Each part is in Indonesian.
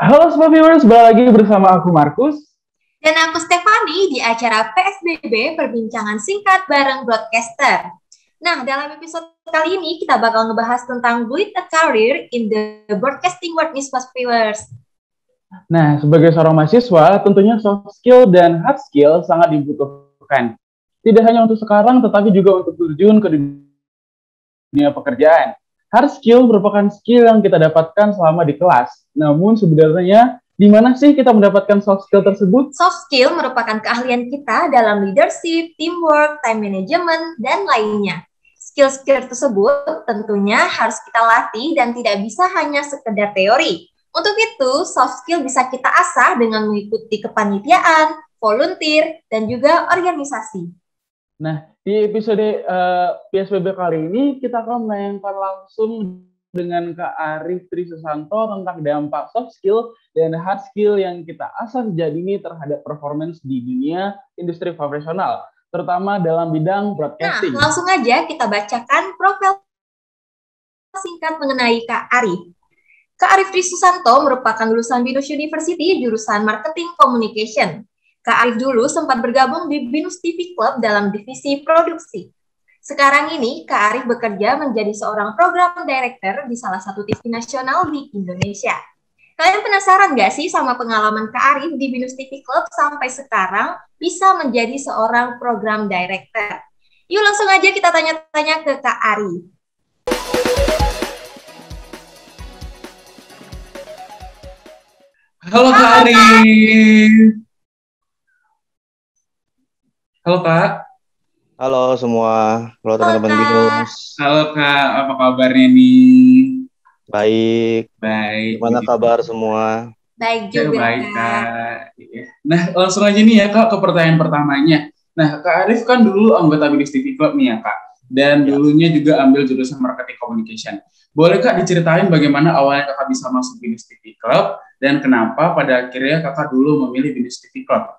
Halo semua viewers, balik lagi bersama aku Markus. Dan aku Stefani di acara PSBB Perbincangan Singkat bareng Broadcaster. Nah, dalam episode kali ini kita bakal ngebahas tentang build a career in the broadcasting world nih, Mas viewers. Nah, sebagai seorang mahasiswa, tentunya soft skill dan hard skill sangat dibutuhkan. Tidak hanya untuk sekarang, tetapi juga untuk terjun ke dunia pekerjaan. Hard skill merupakan skill yang kita dapatkan selama di kelas. Namun sebenarnya, di mana sih kita mendapatkan soft skill tersebut? Soft skill merupakan keahlian kita dalam leadership, teamwork, time management, dan lainnya. Skill-skill tersebut tentunya harus kita latih dan tidak bisa hanya sekedar teori. Untuk itu, soft skill bisa kita asah dengan mengikuti kepanitiaan, volunteer, dan juga organisasi. Nah, di episode PSBB kali ini kita akan menanyakan langsung dengan Kak Arif Trisusanto tentang dampak soft skill dan hard skill yang kita asah sejak dini terhadap performance di dunia industri profesional, terutama dalam bidang broadcasting. Nah, langsung aja kita bacakan profil singkat mengenai Kak Arif. Kak Arif Trisusanto merupakan lulusan BINUS University jurusan Marketing Communication. Kak Arif dulu sempat bergabung di BINUS TV Club dalam divisi produksi. Sekarang ini, Kak Arif bekerja menjadi seorang program director di salah satu TV nasional di Indonesia. Kalian penasaran nggak sih sama pengalaman Kak Arif di BINUS TV Club sampai sekarang bisa menjadi seorang program director? Yuk langsung aja kita tanya-tanya ke Kak Arif. Halo Kak Arif. Halo Kak. Halo semua, halo teman-teman Kak. BINUS. Halo Kak, apa kabarnya nih? Baik, Baik. gimana kabar semua? Baik Ya, juga, baik Kak. Kak. Iya. Nah, langsung aja nih ya Kak ke pertanyaan pertamanya. Nah, Kak Arif kan dulu anggota BINUS TV Club nih ya Kak. Dan Ya. dulunya juga ambil jurusan Marketing Communication. Boleh Kak diceritain bagaimana awalnya Kakak bisa masuk BINUS TV Club dan kenapa pada akhirnya Kakak dulu memilih BINUS TV Club?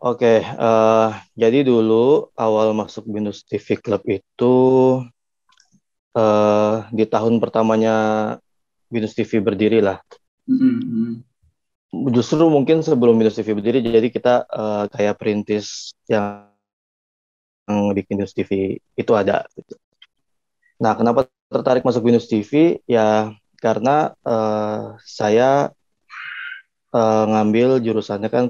Oke, jadi dulu awal masuk BINUS TV Club itu di tahun pertamanya BINUS TV berdiri lah. Mm-hmm. Justru mungkin sebelum BINUS TV berdiri, jadi kita kayak perintis yang bikin BINUS TV itu ada. Gitu. Nah, kenapa tertarik masuk BINUS TV? Ya karena saya ngambil jurusannya kan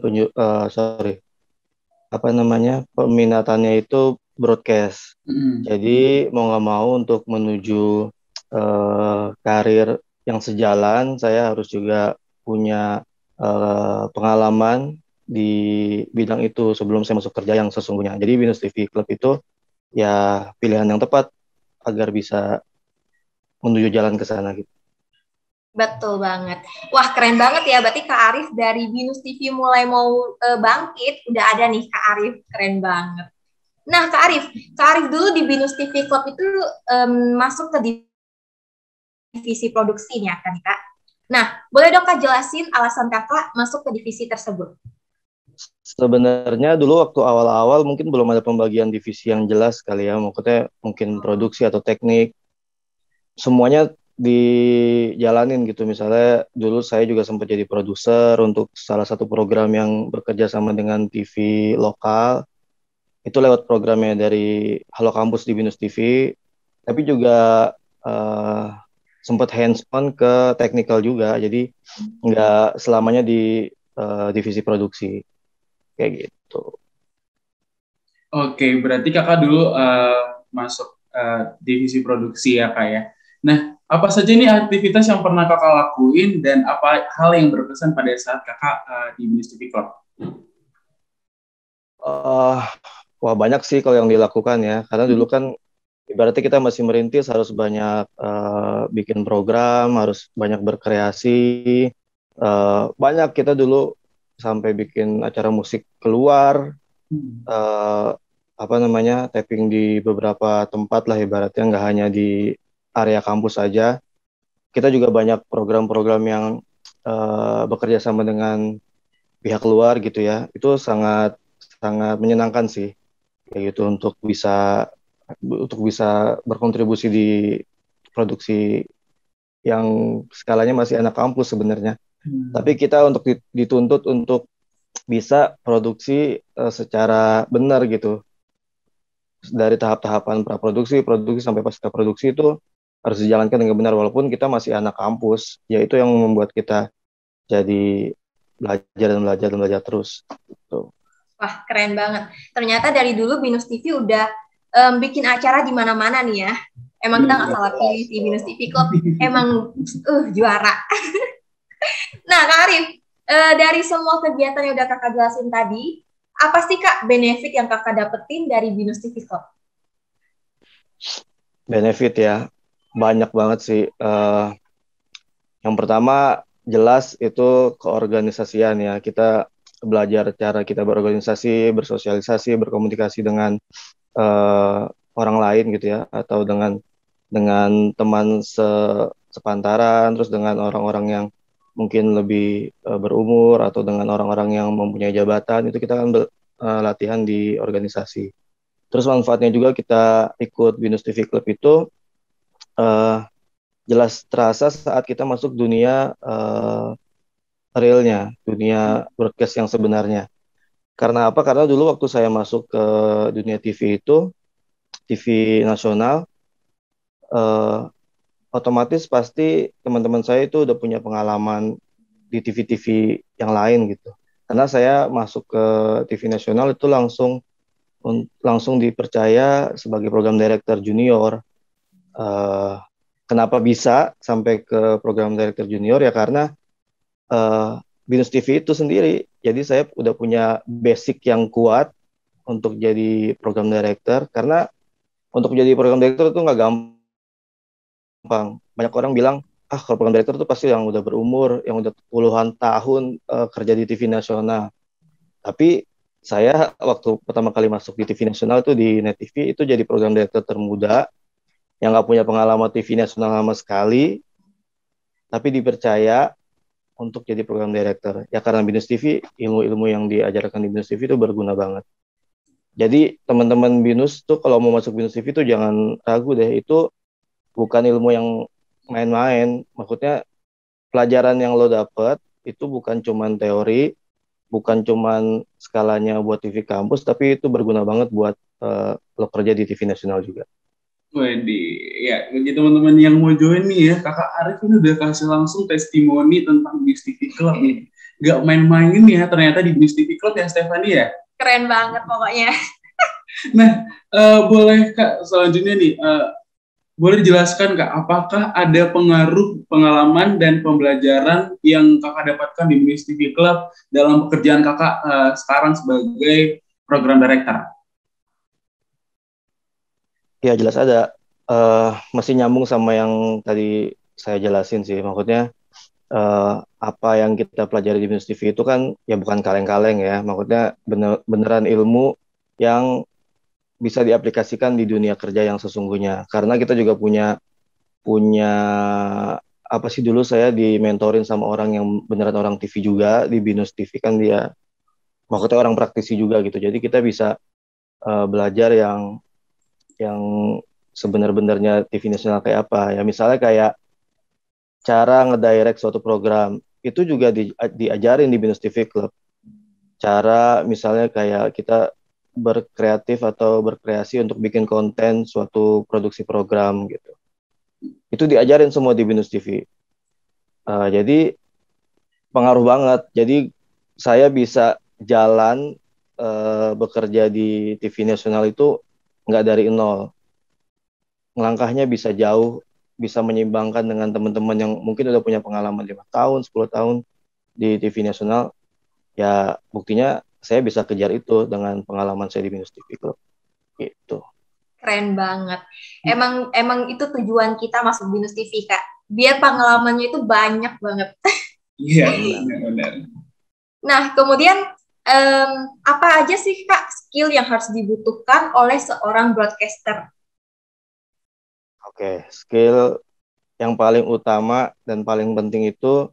peminatannya itu broadcast. Mm-hmm. Jadi mau nggak mau untuk menuju karir yang sejalan, saya harus juga punya pengalaman di bidang itu sebelum saya masuk kerja yang sesungguhnya. Jadi BINUS TV Club itu ya pilihan yang tepat agar bisa menuju jalan ke sana gitu. Betul banget. Wah, keren banget ya. Berarti Kak Arif dari BINUS TV mulai mau bangkit, udah ada nih Kak Arif. Keren banget. Nah, Kak Arif dulu di BINUS TV Club itu masuk ke divisi produksinya kan, Kak? Nah, boleh dong Kak jelasin alasan Kakak masuk ke divisi tersebut? Sebenarnya dulu waktu awal-awal mungkin belum ada pembagian divisi yang jelas kali ya, maksudnya mungkin produksi atau teknik, semuanya dijalanin gitu. Misalnya dulu saya juga sempat jadi produser untuk salah satu program yang bekerja sama dengan TV lokal, itu lewat programnya dari Halo Kampus di BINUS TV, tapi juga sempat hands on ke teknikal juga, jadi nggak selamanya di divisi produksi kayak gitu. Oke, berarti kakak dulu masuk divisi produksi ya kak ya. Nah, apa saja nih aktivitas yang pernah kakak lakuin dan apa hal yang berkesan pada saat kakak di BINUS TV Club? Wah banyak sih kalau yang dilakukan ya, karena dulu kan ibaratnya kita masih merintis, harus banyak bikin program, harus banyak berkreasi, banyak kita dulu sampai bikin acara musik keluar, tapping di beberapa tempat lah ibaratnya, nggak hanya di area kampus saja. Kita juga banyak program-program yang bekerja sama dengan pihak luar gitu ya. Itu sangat sangat menyenangkan sih kayak gitu untuk bisa berkontribusi di produksi yang skalanya masih anak kampus sebenarnya. Hmm. Tapi kita untuk dituntut untuk bisa produksi secara benar gitu. Dari tahap-tahapan praproduksi, produksi sampai pasca produksi itu harus dijalankan dengan benar walaupun kita masih anak kampus. Ya itu yang membuat kita jadi belajar dan belajar terus. Gitu. Wah, keren banget. Ternyata dari dulu Binus TV udah bikin acara di mana-mana nih ya. Emang kita nggak salah pilih sih, Binus TV Club emang juara. Nah, Kak Arif, dari semua kegiatan yang udah kakak jelasin tadi, apa sih Kak benefit yang kakak dapetin dari Binus TV Club? Benefit ya, banyak banget sih. Yang pertama jelas itu keorganisasian ya. Kita belajar cara kita berorganisasi, bersosialisasi, berkomunikasi dengan orang lain gitu ya, atau dengan teman sepantaran, terus dengan orang-orang yang mungkin lebih berumur atau dengan orang-orang yang mempunyai jabatan, itu kita kan latihan di organisasi. Terus manfaatnya juga kita ikut Binus TV Club itu jelas terasa saat kita masuk dunia realnya, dunia broadcast yang sebenarnya. Karena apa? Karena dulu waktu saya masuk ke dunia TV itu, TV nasional, otomatis pasti teman-teman saya itu udah punya pengalaman di TV-TV yang lain gitu. Karena saya masuk ke TV nasional itu langsung dipercaya sebagai program director junior. Kenapa bisa sampai ke program director junior ya karena Binus TV itu sendiri. Jadi saya udah punya basic yang kuat untuk jadi program director karena untuk jadi program director itu nggak gampang. Banyak orang bilang kalau program director itu pasti yang udah berumur, yang udah puluhan tahun kerja di TV nasional. Tapi saya waktu pertama kali masuk di TV nasional itu di Net TV itu jadi program director termuda yang nggak punya pengalaman TV nasional sama sekali, tapi dipercaya untuk jadi program director. Ya karena Binus TV, ilmu-ilmu yang diajarkan di Binus TV itu berguna banget. Jadi teman-teman Binus tuh kalau mau masuk Binus TV tuh jangan ragu deh, itu bukan ilmu yang main-main. Maksudnya pelajaran yang lo dapet itu bukan cuman teori, bukan cuman skalanya buat TV kampus, tapi itu berguna banget buat lo kerja di TV nasional juga. Waduh, ya bagi teman-teman yang mau join nih ya, Kakak Arif ini udah kasih langsung testimoni tentang Binus TV Club nih. Gak main-main ya ternyata di Binus TV Club ya Stefani ya. Keren banget pokoknya. Nah, boleh Kak selanjutnya nih, boleh dijelaskan Kak, apakah ada pengaruh pengalaman dan pembelajaran yang Kakak dapatkan di Binus TV Club dalam pekerjaan Kakak sekarang sebagai program director? Ya jelas ada. Masih nyambung sama yang tadi saya jelasin sih. Maksudnya apa yang kita pelajari di Binus TV itu kan ya bukan kaleng-kaleng ya. Maksudnya beneran ilmu yang bisa diaplikasikan di dunia kerja yang sesungguhnya. Karena kita juga punya apa sih, dulu saya dimentorin sama orang yang beneran orang TV juga di Binus TV kan, dia maksudnya orang praktisi juga gitu. Jadi kita bisa belajar yang sebenar-benarnya TV nasional kayak apa ya, misalnya kayak cara ngedirect suatu program itu juga diajarin di Binus TV Club. Cara misalnya kayak kita berkreatif atau berkreasi untuk bikin konten suatu produksi program gitu, itu diajarin semua di Binus TV. Jadi pengaruh banget. Jadi saya bisa jalan bekerja di TV nasional itu nggak dari nol. Langkahnya bisa jauh, bisa menyeimbangkan dengan teman-teman yang mungkin udah punya pengalaman 5 tahun, 10 tahun di TV nasional. Ya buktinya saya bisa kejar itu dengan pengalaman saya di Binus TV Club. Gitu. Keren banget. Emang itu tujuan kita masuk Binus TV, Kak. Biar pengalamannya itu banyak banget. Iya, benar-benar. Nah, kemudian apa aja sih Kak skill yang harus dibutuhkan oleh seorang broadcaster? Oke, skill yang paling utama dan paling penting itu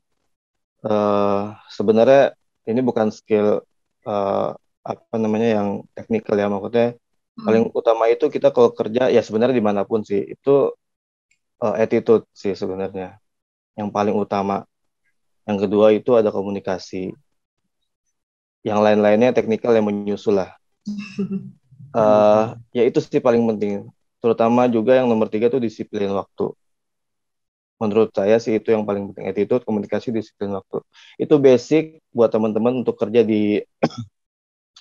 sebenarnya ini bukan skill apa namanya yang teknikal ya, maksudnya paling utama itu kita kalau kerja ya sebenarnya dimanapun sih itu attitude sih sebenarnya. yang paling utama. Yang kedua itu ada komunikasi. Yang lain-lainnya teknikal yang menyusul lah. Ya itu sih paling penting. Terutama juga yang nomor 3 itu disiplin waktu. Menurut saya sih itu yang paling penting. Attitude, komunikasi, disiplin waktu. Itu basic buat teman-teman untuk kerja di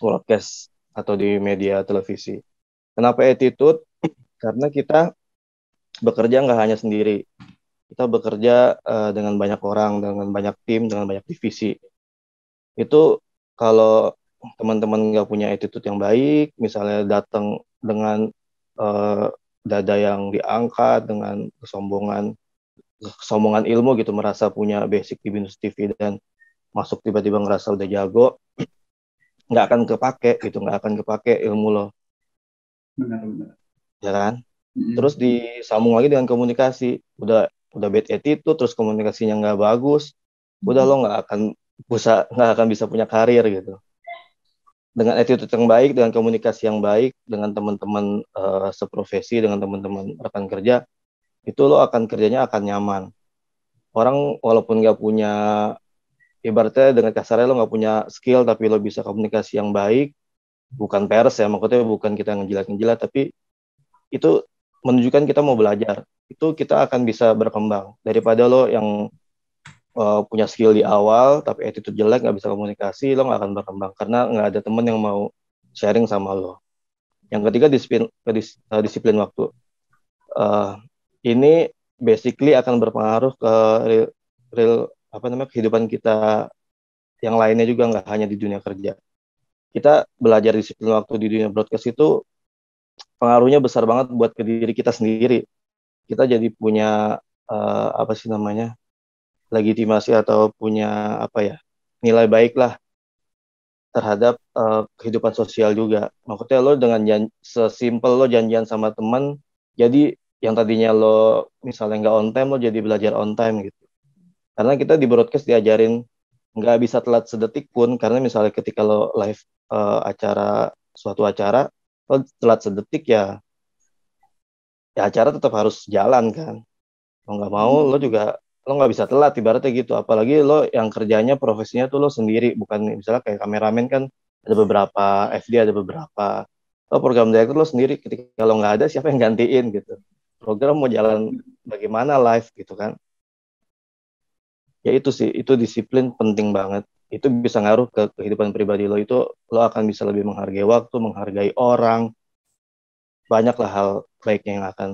broadcast atau di media televisi. Kenapa attitude? Karena kita bekerja nggak hanya sendiri. Kita bekerja dengan banyak orang, dengan banyak tim, dengan banyak divisi. Itu kalau teman-teman nggak punya attitude yang baik, misalnya datang dengan dada yang diangkat, dengan kesombongan ilmu gitu, merasa punya basic di Binus TV dan masuk tiba-tiba ngerasa udah jago, nggak akan kepake gitu, nggak akan kepake ilmu lo, Benar-benar. ya kan? Terus disambung lagi dengan komunikasi, udah bad attitude, terus komunikasinya nggak bagus, udah lo nggak akan bisa punya karir gitu. Dengan attitude yang baik, dengan komunikasi yang baik, dengan teman-teman seprofesi, dengan teman-teman rekan kerja, itu lo akan kerjanya akan nyaman. Orang walaupun nggak punya, ibaratnya dengan kasarnya lo nggak punya skill, tapi lo bisa komunikasi yang baik, bukan pers ya, maksudnya bukan kita ngejilat-ngejilat, tapi itu menunjukkan kita mau belajar. Itu kita akan bisa berkembang. Daripada lo yang punya skill di awal, tapi attitude jelek, nggak bisa komunikasi, lo nggak akan berkembang. Karena nggak ada temen yang mau sharing sama lo. Yang ketiga, disiplin waktu. Ini basically akan berpengaruh ke kehidupan kita yang lainnya juga, nggak hanya di dunia kerja. Kita belajar disiplin waktu di dunia broadcast itu pengaruhnya besar banget buat ke diri kita sendiri. Kita jadi punya legitimasi atau punya nilai baik lah terhadap kehidupan sosial juga. Maksudnya lo dengan sesimpel lo janjian sama teman, jadi yang tadinya lo misalnya nggak on time, lo jadi belajar on time gitu. Karena kita di broadcast diajarin nggak bisa telat sedetik pun, karena misalnya ketika lo live suatu acara, lo telat sedetik ya acara tetap harus jalan kan. Lo nggak mau, lo nggak bisa telat ibaratnya gitu. Apalagi lo yang kerjanya profesinya tuh lo sendiri, bukan misalnya kayak kameramen kan ada beberapa, FD ada beberapa. Lo program director lo sendiri, ketika lo nggak ada siapa yang gantiin gitu. Program mau jalan bagaimana live gitu kan. Ya itu sih, itu disiplin penting banget. Itu bisa ngaruh ke kehidupan pribadi lo, itu lo akan bisa lebih menghargai waktu, menghargai orang. Banyaklah hal baiknya yang akan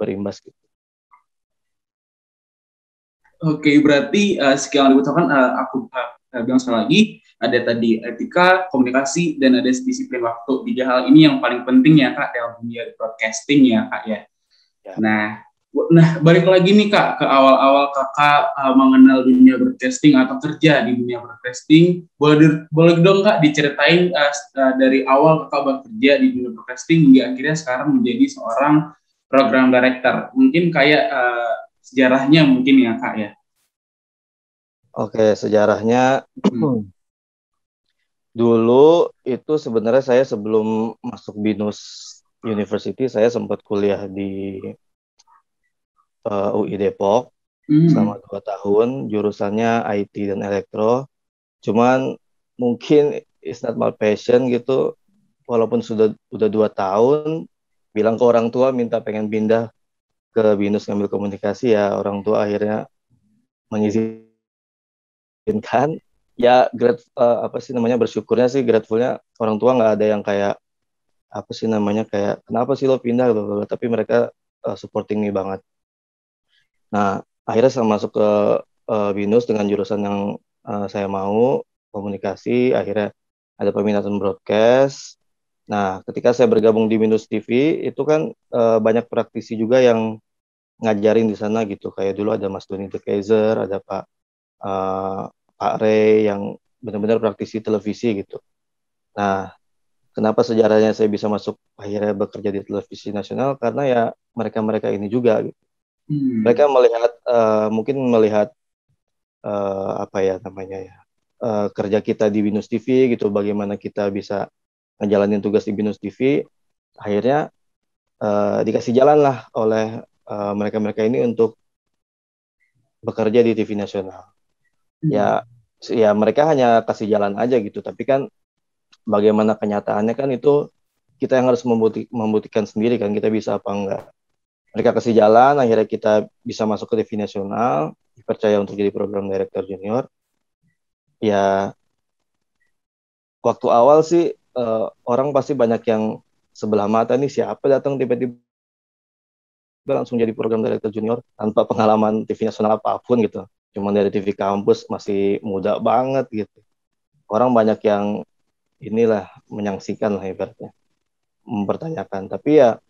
berimbas gitu. Oke, berarti skill yang dibutuhkan aku bilang sekali lagi, ada tadi etika, komunikasi, dan ada disiplin waktu. 3 hal ini yang paling penting ya Kak dalam dunia broadcasting ya Kak ya. Nah, balik lagi nih Kak ke awal-awal Kakak mengenal dunia broadcasting atau kerja di dunia broadcasting. Boleh dong Kak diceritain dari awal Kakak bekerja di dunia broadcasting hingga akhirnya sekarang menjadi seorang program director. Mungkin kayak sejarahnya mungkin ya Kak ya. Oke, sejarahnya dulu itu sebenarnya saya sebelum masuk Binus University, saya sempat kuliah di UI Depok selama 2 tahun, jurusannya IT dan elektro. Cuman mungkin it's not my passion gitu, walaupun udah 2 tahun, bilang ke orang tua minta pengen pindah ke Binus ngambil komunikasi, ya orang tua akhirnya mengizinkan. Ya bersyukurnya sih, gratefulnya orang tua nggak ada yang kayak kenapa sih lo pindah gitu, tapi mereka supporting me banget. Nah, akhirnya saya masuk ke Binus dengan jurusan yang saya mau, komunikasi. Akhirnya ada peminatan broadcast. Nah, ketika saya bergabung di Binus TV, itu kan banyak praktisi juga yang ngajarin di sana gitu. Kayak dulu ada Mas Doni De Kaiser, ada Pak Ray yang benar-benar praktisi televisi gitu. Nah, kenapa sejarahnya saya bisa masuk akhirnya bekerja di televisi nasional? Karena ya mereka-mereka ini juga gitu. Mereka mungkin melihat kerja kita di Binus TV gitu, bagaimana kita bisa ngejalanin tugas di Binus TV. Akhirnya dikasih jalan lah oleh mereka-mereka ini untuk bekerja di TV nasional. Ya mereka hanya kasih jalan aja gitu, tapi kan bagaimana kenyataannya kan itu kita yang harus membuktikan sendiri kan, kita bisa apa enggak. Mereka kasih jalan, akhirnya kita bisa masuk ke TV nasional, dipercaya untuk jadi program director junior. Ya waktu awal sih orang pasti banyak yang sebelah mata, nih siapa datang tiba-tiba langsung jadi program director junior tanpa pengalaman TV nasional apapun gitu. Cuma dari TV kampus, masih muda banget gitu. Orang banyak yang inilah menyaksikan lah ibaratnya, mempertanyakan. Tapi ya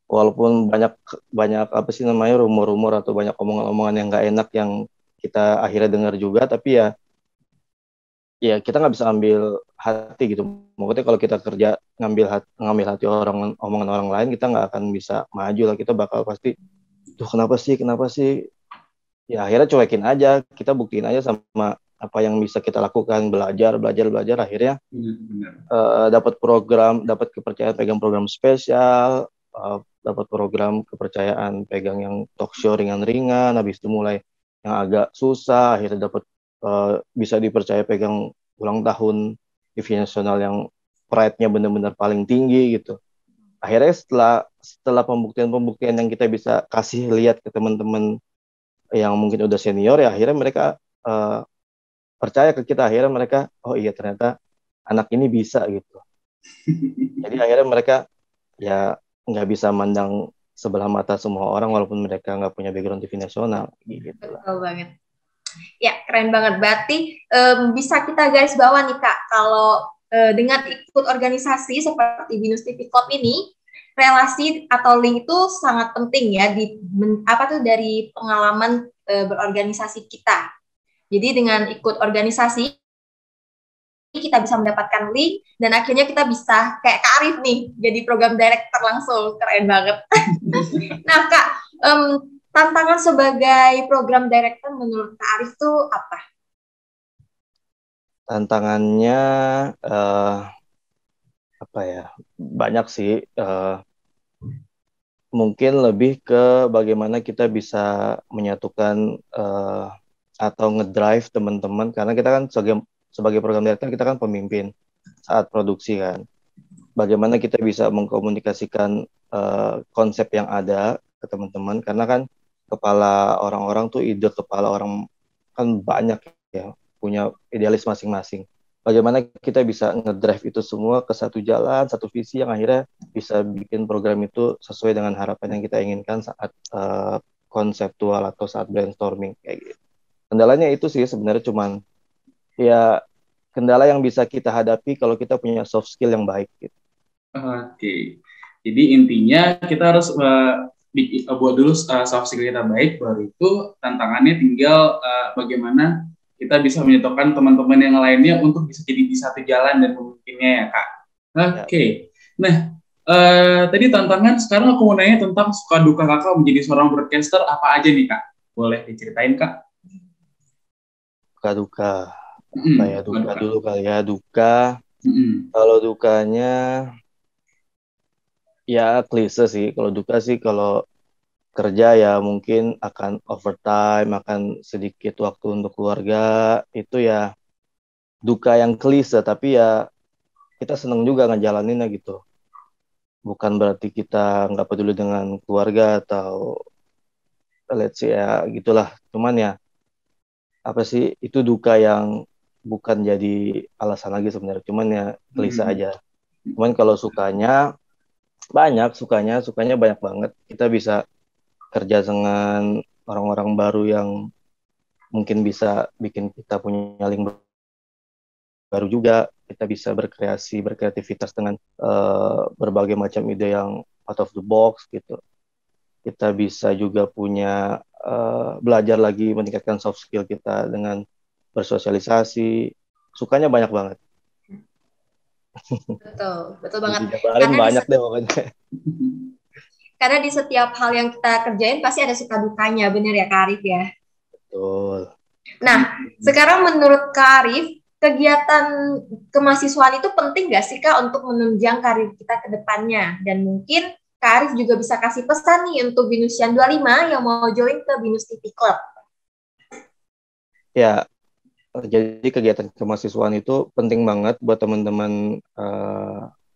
walaupun banyak apa sih namanya rumor-rumor atau banyak omongan-omongan yang nggak enak yang kita akhirnya dengar juga, tapi ya kita nggak bisa ambil hati gitu. Maksudnya kalau kita kerja ngambil hati omongan orang lain, kita nggak akan bisa maju lah. Kita bakal pasti, tuh kenapa sih? Ya akhirnya cuekin aja, kita buktiin aja sama apa yang bisa kita lakukan, belajar. Akhirnya dapat kepercayaan pegang program spesial, dapat program kepercayaan pegang yang talk show ringan-ringan, habis itu mulai yang agak susah, akhirnya dapat bisa dipercaya pegang ulang tahun TV nasional yang pride-nya benar-benar paling tinggi gitu. Akhirnya setelah pembuktian yang kita bisa kasih lihat ke teman-teman yang mungkin udah senior, ya akhirnya mereka percaya ke kita. Akhirnya mereka, oh iya ternyata anak ini bisa gitu. Jadi akhirnya mereka ya nggak bisa mandang sebelah mata semua orang walaupun mereka nggak punya background TV nasional gitu. Betul banget. Ya, keren banget. Berarti bisa kita garis bawah nih Kak, kalau dengan ikut organisasi seperti Binus TV Club ini, relasi atau link itu sangat penting ya dari pengalaman berorganisasi kita. Jadi dengan ikut organisasi kita bisa mendapatkan link dan akhirnya kita bisa kayak Kak Arif nih jadi program director langsung. Keren banget. Nah Kak, tantangan sebagai program director menurut Kak Arif itu apa? Tantangannya apa ya? Banyak sih. Mungkin lebih ke bagaimana kita bisa menyatukan atau ngedrive teman-teman, karena kita kan sebagai program director kita kan pemimpin saat produksi kan. Bagaimana kita bisa mengkomunikasikan konsep yang ada ke teman-teman, karena kan kepala orang kan banyak ya, punya idealis masing-masing. Bagaimana kita bisa ngedrive itu semua ke satu jalan, satu visi yang akhirnya bisa bikin program itu sesuai dengan harapan yang kita inginkan saat konseptual atau saat brainstorming kayak gitu. Kendalanya itu sih sebenarnya cuman ya kendala yang bisa kita hadapi kalau kita punya soft skill yang baik gitu. Oke. Jadi intinya kita harus buat dulu soft skill kita baik, baru itu tantangannya tinggal bagaimana kita bisa menyatukan teman-teman yang lainnya untuk bisa jadi di satu jalan dan memungkinnya ya Kak. Oke. Nah, tadi tantangan, sekarang aku mau nanya tentang suka duka Kakak menjadi seorang broadcaster apa aja nih Kak? Boleh diceritain Kak? Suka duka. Apa ya, duka dulu kali ya, duka. Kalau dukanya ya klise sih. Kalau duka sih kalau kerja ya mungkin akan overtime, akan sedikit waktu untuk keluarga, itu ya duka yang klise, tapi ya kita seneng juga ngejalaninnya gitu. Bukan berarti kita nggak peduli dengan keluarga atau let's say ya gitulah. Cuman ya apa sih, itu duka yang bukan jadi alasan lagi sebenarnya, cuman ya klise aja. Cuman kalau sukanya banyak banget. Kita bisa kerja dengan orang-orang baru yang mungkin bisa bikin kita punya link baru juga. Kita bisa berkreativitas dengan berbagai macam ide yang out of the box gitu. Kita bisa juga punya belajar lagi, meningkatkan soft skill kita dengan bersosialisasi. Sukanya banyak banget. Betul banget. Dijabarin banyak deh pokoknya. Karena di setiap hal yang kita kerjain pasti ada suka dukanya, bener ya Kak Arif ya? Betul. Nah, sekarang menurut Kak Arif, kegiatan kemahasiswaan itu penting gak sih Kak untuk menunjang karir kita ke depannya? Dan mungkin Kak Arif juga bisa kasih pesan nih untuk Binusian 25 yang mau join ke Binus TV Club. Ya, jadi kegiatan kemahasiswaan itu penting banget buat teman-teman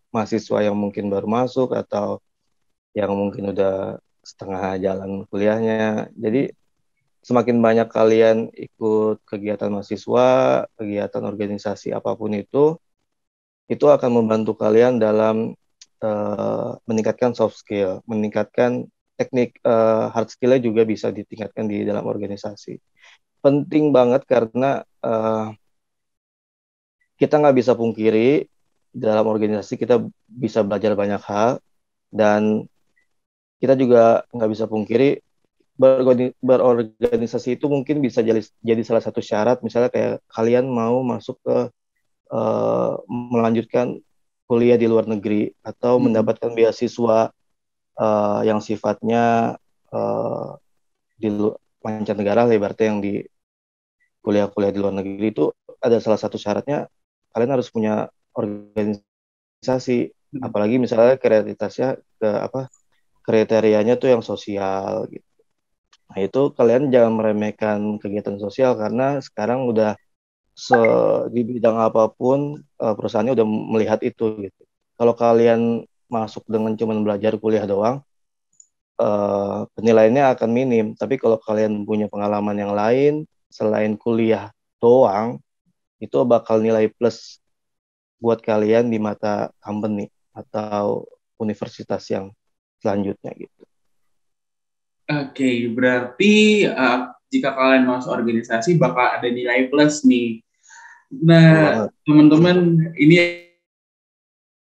mahasiswa yang mungkin baru masuk atau yang mungkin udah setengah jalan kuliahnya. Jadi semakin banyak kalian ikut kegiatan mahasiswa, kegiatan organisasi apapun itu akan membantu kalian dalam meningkatkan soft skill, meningkatkan teknik hard skill-nya juga bisa ditingkatkan di dalam organisasi. Penting banget karena kita nggak bisa pungkiri dalam organisasi kita bisa belajar banyak hal, dan kita juga nggak bisa pungkiri berorganisasi itu mungkin bisa jadi salah satu syarat, misalnya kayak kalian mau masuk ke melanjutkan kuliah di luar negeri atau mendapatkan beasiswa yang sifatnya di mancanegara, ibaratnya yang di kuliah-kuliah di luar negeri, itu ada salah satu syaratnya kalian harus punya organisasi, apalagi misalnya kriterianya tuh yang sosial gitu. Nah itu kalian jangan meremehkan kegiatan sosial karena sekarang udah di bidang apapun perusahaannya udah melihat itu gitu. Kalau kalian masuk dengan cuma belajar kuliah doang, penilaiannya akan minim. Tapi kalau kalian punya pengalaman yang lain selain kuliah doang, itu bakal nilai plus buat kalian di mata company atau universitas yang selanjutnya gitu. Oke, berarti jika kalian masuk organisasi bakal ada nilai plus nih. Nah, teman-teman, ini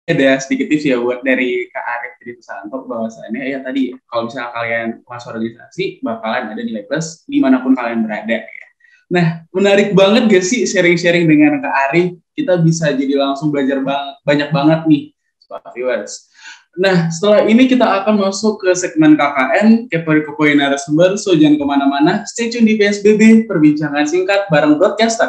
ada sedikit tips ya buat dari Kak Arif Trisanto bahwasannya ya tadi kalau misalnya kalian masuk organisasi bakalan ada nilai plus dimanapun kalian berada ya. Nah, menarik banget gak sih sharing-sharing dengan Kak Arif? Kita bisa jadi langsung belajar banyak banget nih, Sobat Viewers. Nah, setelah ini kita akan masuk ke segmen KKN, kepoin narasumber, so jangan kemana-mana, stay tune di PSBB, perbincangan singkat bareng broadcaster.